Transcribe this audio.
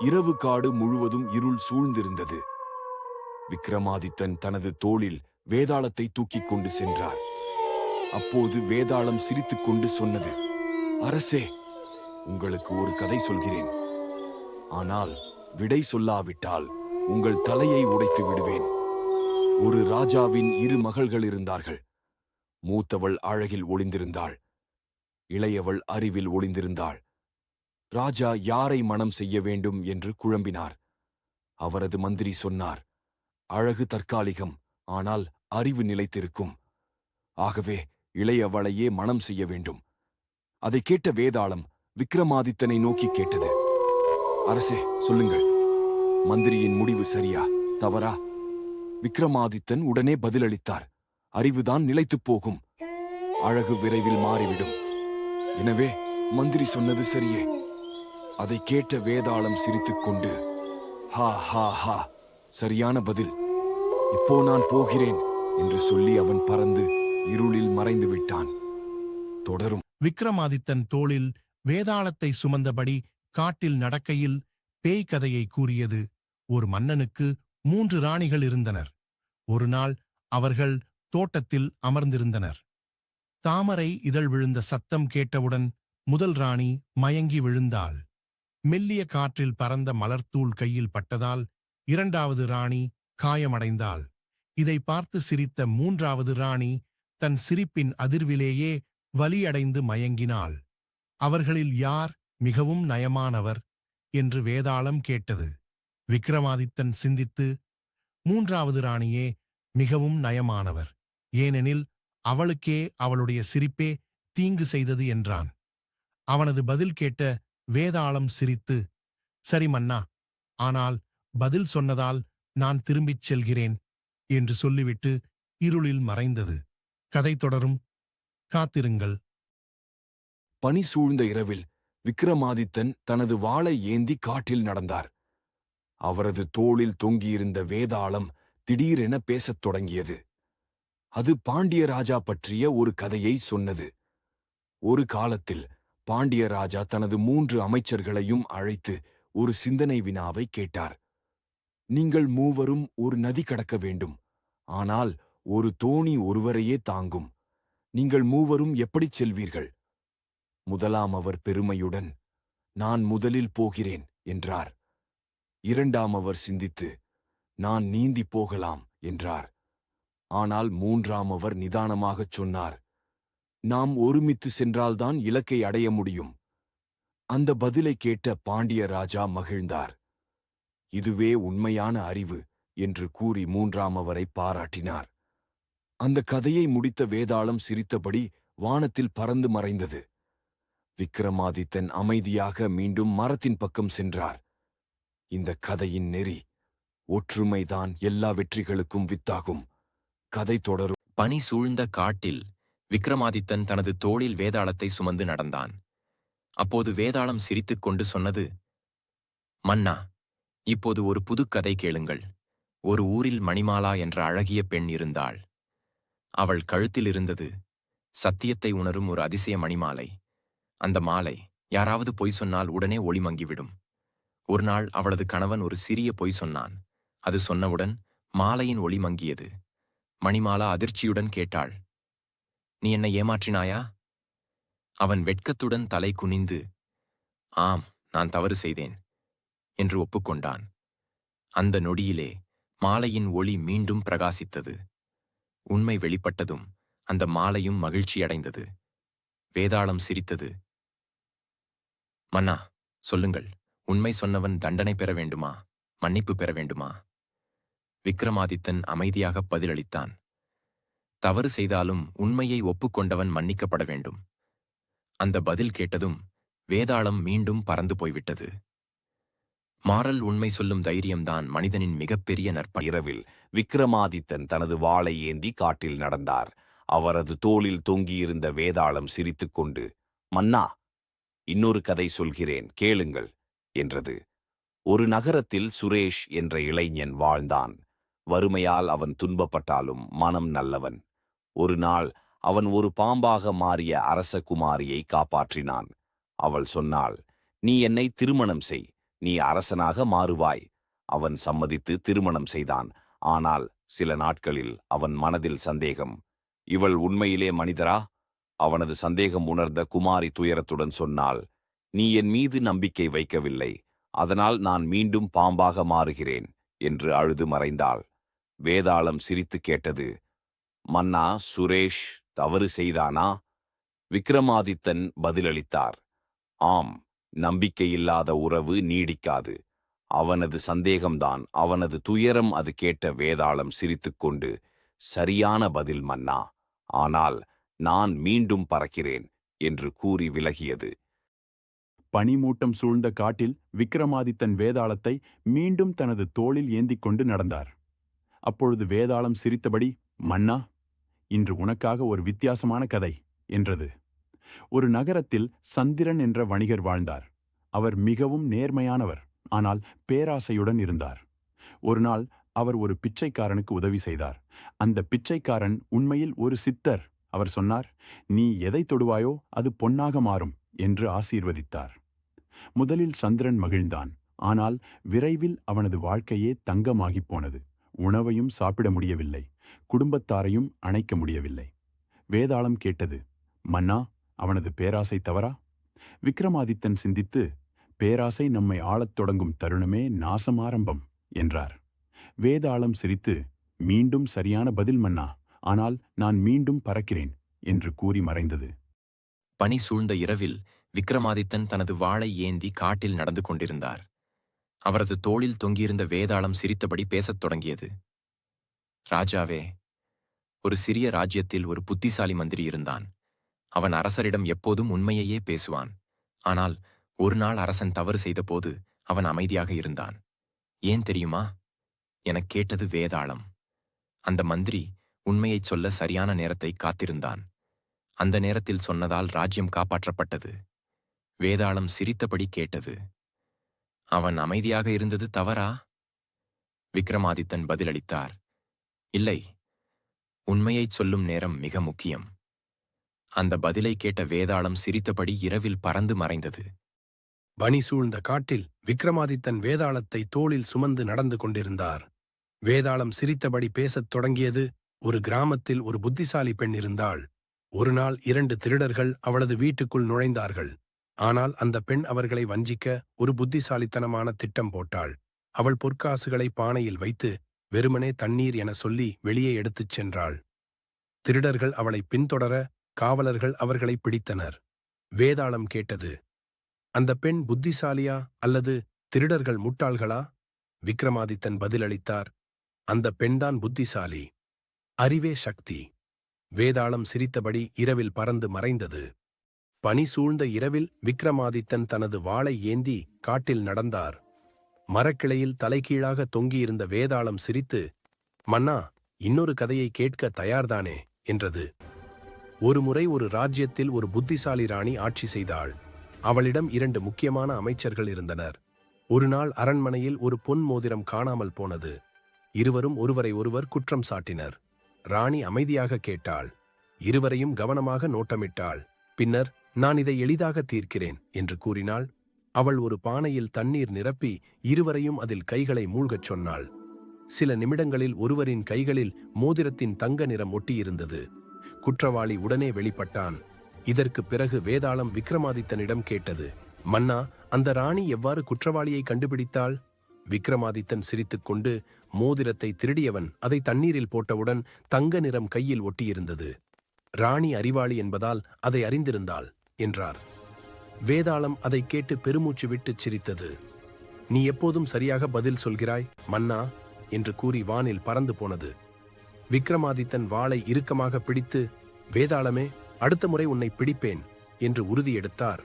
இரவு காடு முழுவதும் இருள் சூழ்ந்திருந்தது. விக்ரமாதித்தன் தனது தோளில் வேதாளத்தை தூக்கிக் கொண்டு சென்றார். அப்போது வேதாளம் சிரித்துக் கொண்டு சொன்னது, அரசே, உங்களுக்கு ஒரு கதை சொல்கிறேன். ஆனால் விடை சொல்லாவிட்டால் உங்கள் தலையை உடைத்து விடுவேன். ஒரு ராஜாவின் 2 மகள்கள் இருந்தார்கள். மூத்தவள் அழகில் ஒளிந்திருந்தாள், இளையவள் அறிவில் ஒளிந்திருந்தாள். ராஜா யாரை மணம் செய்ய வேண்டும் என்று குழம்பினார். அவரது மந்திரி சொன்னார், அழகு தற்காலிகம், ஆனால் அறிவு நிலைத்திருக்கும். ஆகவே இளையவளையே மணம் செய்ய வேண்டும். அதை கேட்ட வேதாளம் விக்ரமாதித்தனை நோக்கி கேட்டது, அரசே, சொல்லுங்கள், மந்திரியின் முடிவு சரியா தவறா? விக்ரமாதித்தன் உடனே பதிலளித்தார், அறிவுதான் நிலைத்துப் போகும், அழகு விரைவில் மாறிவிடும். எனவே மந்திரி சொன்னது சரியே. அதை கேட்ட வேதாளம் சிரித்துக்கொண்டு, ஹா ஹா ஹா, சரியான பதில், இப்போ நான் போகிறேன் என்று சொல்லி அவன் பறந்து இருளில் மறைந்து விட்டான். தொடரும். விக்ரமாதித்தன் தோளில் வேதாளத்தை சுமந்தபடி காட்டில் நடக்கையில் பேய் கதையை கூறியது. ஒரு மன்னனுக்கு 3 ராணிகள் இருந்தனர். ஒரு நாள் அவர்கள் தோட்டத்தில் அமர்ந்திருந்தனர். தாமரை இதழ் விழுந்த சத்தம் கேட்டவுடன் முதல் ராணி மயங்கி விழுந்தாள். மெல்லிய காற்றில் பறந்த மலர்த்தூள் கையில் பட்டதால் 2வது ராணி காயமடைந்தாள். இதை பார்த்து சிரித்த 3வது ராணி தன் சிரிப்பின் அதிர்விலேயே வலியடைந்து மயங்கினாள். அவர்களில் யார் மிகவும் நயமானவர் என்று வேதாளம் கேட்டது. விக்ரமாதித்தன் சிந்தித்து, 3வது ராணியே மிகவும் நயமானவர், ஏனெனில் அவளுக்கே அவளுடைய சிரிப்பே தீங்கு செய்தது என்றான். அவனது பதில் கேட்ட வேதாளம் சிரித்து, சரி மன்னா, ஆனால் பதில் சொன்னதால் நான் திரும்பிச் செல்கிறேன் என்று சொல்லிவிட்டு இருளில் மறைந்தது. கதை தொடரும். காத்திருங்கள். பனி சூழ்ந்த இரவில் விக்ரமாதித்தன் தனது வாளை ஏந்தி காட்டில் நடந்தார். அவரது தோளில் தொங்கியிருந்த வேதாளம் திடீரென பேசத் தொடங்கியது. அது பாண்டிய ராஜா பற்றிய ஒரு கதையை சொன்னது. ஒரு காலத்தில் பாண்டிய ராஜா தனது 3 அமைச்சர்களையும் அழைத்து ஒரு சிந்தனை வினாவை கேட்டார். நீங்கள் மூவரும் ஒரு நதி கடக்க வேண்டும். ஆனால் ஒரு தோணி ஒருவரையே தாங்கும். நீங்கள் மூவரும் எப்படிச் செல்வீர்கள்? முதலாம் அவர் பெருமையுடன், நான் முதலில் போகிறேன் என்றார். 2ஆம் அவர் சிந்தித்து, நான் நீந்தி போகலாம் என்றார். ஆனால் 3ஆம் அவர் நிதானமாகச் சொன்னார், நாம் ஒருமித்து சென்றால்தான் இலக்கை அடைய முடியும். அந்த பதிலை கேட்ட பாண்டிய ராஜா மகிழ்ந்தார். இதுவே உண்மையான அறிவு என்று கூறி 3ஆம் அவரை பாராட்டினார். அந்த கதையை முடித்த வேதாளம் சிரித்தபடி வானத்தில் பறந்து மறைந்தது. விக்ரமாதித்தன் அமைதியாக மீண்டும் மரத்தின் பக்கம் சென்றார். இந்த கதையின் நெறி, ஒற்றுமைதான் எல்லா வெற்றிகளுக்கும் வித்தாகும். கதை தொடரும். பனி சூழ்ந்த காட்டில் விக்ரமாதித்தன் தனது தோளில் வேதாளத்தை சுமந்து நடந்தான். அப்போது வேதாளம் சிரித்துக் கொண்டு சொன்னது, மன்னா, இப்போது ஒரு புதுக்கதை கேளுங்கள். ஒரு ஊரில் மணிமாலா என்ற அழகிய பெண் இருந்தாள். அவள் கழுத்தில் இருந்தது சத்தியத்தை உணரும் ஒரு அதிசய மணிமாலை. அந்த மாலை யாராவது பொய் சொன்னால் உடனே ஒளி மங்கிவிடும். ஒரு நாள் அவளது கணவன் ஒரு சிறிய பொய் சொன்னான். அது சொன்னவுடன் மாலையின் ஒளி மங்கியது. மணிமாலா அதிர்ச்சியுடன் கேட்டாள், நீ என்னை ஏமாற்றினாயா? அவன் வெட்கத்துடன் தலை குனிந்து, ஆம், நான் தவறு செய்தேன் என்று ஒப்புக்கொண்டான். அந்த நொடியிலே மாலையின் ஒளி மீண்டும் பிரகாசித்தது. உண்மை வெளிப்பட்டதும் அந்த மாலையும் மகிழ்ச்சியடைந்தது. வேதாளம் சிரித்தது. மன்னா, சொல்லுங்கள், உண்மை சொன்னவன் தண்டனை பெற வேண்டுமா, மன்னிப்பு பெற வேண்டுமா? விக்ரமாதித்தன் அமைதியாக பதிலளித்தான், தவறு செய்தாலும் உண்மையை ஒப்புக்கொண்டவன் மன்னிக்கப்பட வேண்டும். அந்த பதில் கேட்டதும் வேதாளம் மீண்டும் பறந்து போய்விட்டது. மாறல் உண்மை சொல்லும் தைரியம்தான் மனிதனின் மிகப்பெரிய நற்பணி. இரவில் விக்ரமாதித்தன் தனது வாளை ஏந்தி காட்டில் நடந்தார். அவரது தோளில் தொங்கியிருந்த வேதாளம் சிரித்துக்கொண்டு, மன்னா, இன்னொரு கதை சொல்கிறேன், கேளுங்கள் என்றது. ஒரு நகரத்தில் சுரேஷ் என்ற இளைஞன் வாழ்ந்தான். வறுமையால் அவன் துன்பப்பட்டாலும் மனம் நல்லவன். ஒரு நாள் அவன் ஒரு பாம்பாக மாறிய அரச குமாரியை காப்பாற்றினான். அவள் சொன்னாள், நீ என்னை திருமணம் செய், நீ அரசனாக மாறுவாய். அவன் சம்மதித்து திருமணம் செய்தான். ஆனால் சில நாட்களில் அவன் மனதில் சந்தேகம். இவள் உண்மையிலே மனிதரா? அவனது சந்தேகம் உணர்ந்த குமாரி துயரத்துடன் சொன்னாள், நீ என் மீது நம்பிக்கை வைக்கவில்லை, அதனால் நான் மீண்டும் பாம்பாக மாறுகிறேன் என்று அழுது மறைந்தாள். வேதாளம் சிரித்து கேட்டது, மன்னா, சுரேஷ் தவறு செய்தானா? விக்ரமாதித்தன் பதிலளித்தார், ஆம், நம்பிக்கையில்லாத உறவு நீடிக்காது. அவனது சந்தேகம்தான் அவனது துயரம். அது கேட்ட வேதாளம் சிரித்துக்கொண்டு, சரியான பதில் மன்னா, ஆனால் நான் மீண்டும் பறக்கிறேன் என்று கூறி விலகியது. பனிமூட்டம் சூழ்ந்த காட்டில் விக்ரமாதித்தன் வேதாளத்தை மீண்டும் தனது தோளில் ஏந்திக் கொண்டு நடந்தார். அப்பொழுது வேதாளம் சிரித்தபடி, மன்னா, இன்று உனக்காக ஒரு வித்தியாசமான கதை என்றது. ஒரு நகரத்தில் சந்திரன் என்ற வணிகர் வாழ்ந்தார். அவர் மிகவும் நேர்மையானவர், ஆனால் பேராசையுடன் இருந்தார். ஒரு நாள் அவர் ஒரு பிச்சைக்காரனுக்கு உதவி செய்தார். அந்த பிச்சைக்காரன் உண்மையில் ஒரு சித்தர். அவர் சொன்னார், நீ எதை தொடுவாயோ அது பொன்னாக மாறும் என்று ஆசீர்வதித்தார். முதலில் சந்திரன் மகிழ்ந்தான். ஆனால் விரைவில் அவனது வாழ்க்கையே தங்கமாகிப் போனது. உணவையும் சாப்பிட முடியவில்லை, குடும்பத்தாரையும் அணைக்க முடியவில்லை. வேதாளம் கேட்டது, மன்னா, அவனது பேராசை தவறா? விக்ரமாதித்தன் சிந்தித்து, பேராசை நம்மை ஆளத் தொடங்கும் தருணமே நாசமாரம்பம் என்றார். வேதாளம் சிரித்து, மீண்டும் சரியான பதில் மன்னா, ஆனால் நான் மீண்டும் பறக்கிறேன் என்று கூறி மறைந்தது. பனி சூழ்ந்த இரவில் விக்ரமாதித்தன் தனது வாளை ஏந்தி காட்டில் நடந்து கொண்டிருந்தார். அவரது தோளில் தொங்கியிருந்த வேதாளம் சிரித்தபடி பேசத் தொடங்கியது. ராஜாவே, ஒரு சிறிய ராஜ்யத்தில் ஒரு புத்திசாலி மந்திரி இருந்தான். அவன் அரசரிடம் எப்போதும் உண்மையையே பேசுவான். ஆனால் ஒரு நாள் அரசன் தவறு செய்தபோது அவன் அமைதியாக இருந்தான். ஏன் தெரியுமா? எனக் கேட்டது வேதாளம். அந்த மந்திரி உண்மையைச் சொல்ல சரியான நேரத்தை காத்திருந்தான். அந்த நேரத்தில் சொன்னதால் ராஜ்யம் காப்பாற்றப்பட்டது. வேதாளம் சிரித்தபடி கேட்டது, அவன் அமைதியாக இருந்தது தவறா? விக்ரமாதித்தன் பதிலளித்தார், இல்லை, உண்மையைச் சொல்லும் நேரம் மிக முக்கியம். அந்த பதிலை கேட்ட வேதாளம் சிரித்தபடி இரவில் பறந்து மறைந்தது. பனி சூழ்ந்த காட்டில் விக்ரமாதித்தன் வேதாளத்தை தோளில் சுமந்து நடந்து கொண்டிருந்தார். வேதாளம் சிரித்தபடி பேசத் தொடங்கியது. ஒரு கிராமத்தில் ஒரு புத்திசாலி பெண் இருந்தாள். ஒரு நாள் 2 திருடர்கள் அவளது வீட்டுக்குள் நுழைந்தார்கள். ஆனால் அந்த பெண் அவர்களை வஞ்சிக்க ஒரு புத்திசாலித்தனமான திட்டம் போட்டாள். அவள் பொற்காசுகளை பானையில் வைத்து வெறுமனே தண்ணீர் என சொல்லி வெளியே எடுத்துச் சென்றாள். திருடர்கள் அவளை பின்தொடர காவலர்கள் அவர்களை பிடித்தனர். வேதாளம் கேட்டது, அந்த பெண் புத்திசாலியா அல்லது திருடர்கள் முட்டாள்களா? விக்ரமாதித்தன் பதிலளித்தார், அந்த பெண்தான் புத்திசாலி. அறிவே சக்தி. வேதாளம் சிரித்தபடி இரவில் பறந்து மறைந்தது. பனி சூழ்ந்த இரவில் விக்ரமாதித்தன் தனது வாளை ஏந்தி காட்டில் நடந்தார். மரக்கிளையில் தலைகீழாக தொங்கியிருந்த வேதாளம் சிரித்து, மன்னா, இன்னொரு கதையை கேட்க தயார்தானே என்றது. ஒருமுறை ஒரு ராஜ்யத்தில் ஒரு புத்திசாலி ராணி ஆட்சி செய்தாள். அவளிடம் 2 முக்கியமான அமைச்சர்கள் இருந்தனர். ஒரு நாள் அரண்மனையில் ஒரு பொன் மோதிரம் காணாமல் போனது. இருவரும் ஒருவரை ஒருவர் குற்றம் சாட்டினர். ராணி அமைதியாக கேட்டாள். இருவரையும் கவனமாக நோட்டமிட்டாள். பின்னர், நான் இதை எளிதாக தீர்க்கிறேன் என்று கூறினாள். அவள் ஒரு பானையில் தண்ணீர் நிரப்பி இருவரையும் அதில் கைகளை மூழ்கச் சொன்னாள். சில நிமிடங்களில் ஒருவரின் கைகளில் மோதிரத்தின் தங்க நிறம் ஒட்டியிருந்தது. குற்றவாளி உடனே வெளிப்பட்டான். இதற்குப் பிறகு வேதாளம் விக்ரமாதித்தனிடம் கேட்டது, மன்னா, அந்த ராணி எவ்வாறு குற்றவாளியை கண்டுபிடித்தாள்? விக்ரமாதித்தன் சிரித்துக்கொண்டு, மோதிரத்தை திருடியவன் அதை தண்ணீரில் போட்டவுடன் தங்க நிறம் கையில் ஒட்டியிருந்தது. ராணி அறிவாளி என்பதால் அதை அறிந்திருந்தாள் என்றார். வேதாளம் அதை கேட்டு பெருமூச்சு விட்டுச் சிரித்தது. நீ எப்போதும் சரியாக பதில் சொல்கிறாய் மன்னா என்று கூறி வானில் பறந்து போனது. விக்ரமாதித்தன் வாளை இறுக்கமாக பிடித்து, வேதாளமே, அடுத்த முறை உன்னை பிடிப்பேன் என்று உறுதியெடுத்தார்.